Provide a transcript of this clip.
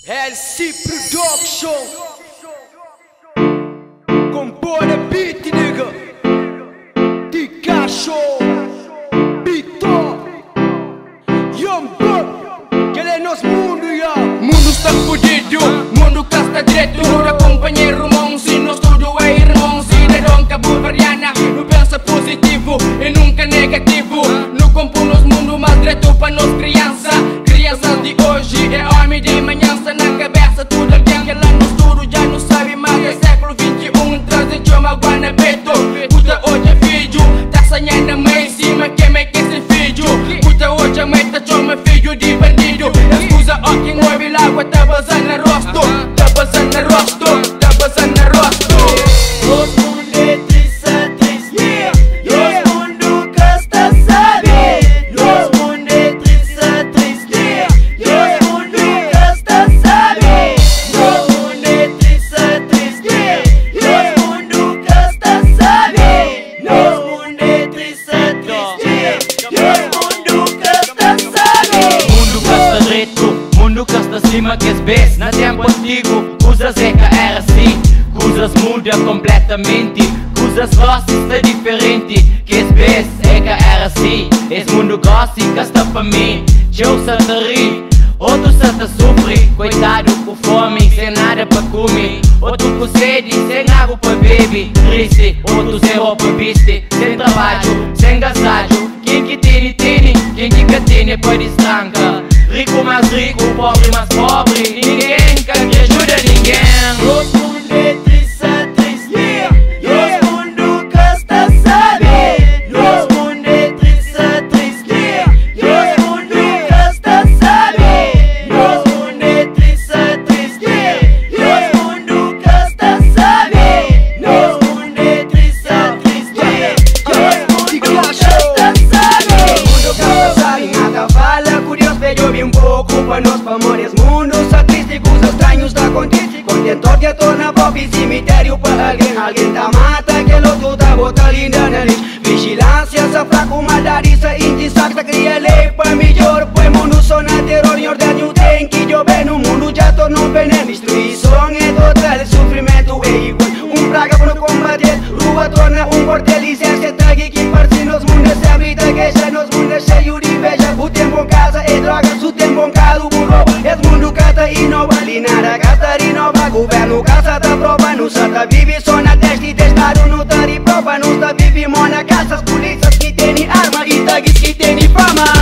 LC Production. Compor a beat, nigga. De cachorro. Bito. Young Buck. Que ele é nosso mundo, ya. Mundo está fudido, mundo cá está direto. Não companheiro, irmão, se no estúdio é irmão. Cidadão cabo-verdiana, não pensa positivo e nunca negativo. No compo nos mundo mais direto para nós criança. Crianças de hoje é homem de manhã. Na cabeça tudo alguém que lá no estúdio já não sabe mais. É século 21, trazem uma guanabeto. Puta hoje é filho, tá sonhando a mãe em cima. Quem é que esse filho? Puta hoje a mãe tá chama filho de bandido. Excusa ó quem ouve lá, água tá vazando na rosto. Tá vazando na rosto, tá vazando na rosto. Os mundo é triste, triste. Os mundo casta sabe. Os mundo é triste, triste. Os mundo casta sabe. Os mundo é triste, triste. Os mundo casta sabe. Os mundo é triste, triste. Os mundo casta sabe. Mundo casta reto, mundo casta cima que es best. Na tempo antigo, coisas era assim. Coisas mudam completamente. Coisas rosas é diferente. Que es best era assim. Esse mundo gosta e casta pra mim. Eu só te ri, outro só te sofre. Coitado com fome, sem nada pra comer. Outro com sede, sem água pra beber. Triste, outro sem roupa viste. Sem trabalho, sem gastajo. Quem que tem, quem que tem pode estranca. Rico mais rico, pobre mais pobre. Ninguém que ajuda ninguém. Os mundo é triste, triste. Os mundo casta sabe. Os mundo é triste, triste. Os mundo casta sabe. Os mundo é triste, triste. Os mundo casta sabe. Os mundo é triste, triste. Os mundo casta sabe. Mundo casta sabe, nada fala. Curioso, veio bem um pouco para nós famores. Mundo só triste, coisas estranhos da acontece. Contentor que torna pobre cemitério para alguém. Alguém tá mata, que outro tá bota linda na lei. Vigilância, essa fraco, malariça, indissacta, cria lei para melhor. Pois mundo só na terror, em ordem tem que chover no mundo já tornou veneno. Destruição é total, sofrimento é igual. Praga para combater, rua torna quartel. Licença trague que parece nos mundos se abrita queixa. Nos mundos cheio de inveja. O tempo em casa é droga, o tempo em casa o roubo. Esse mundo cata e não vale nada. Cata e não vai governo, casa da prova. Não sata vive só na testa e testado não tá de prova. Não está vive mó na casa, as polícias que tem arma e tags que tem fama.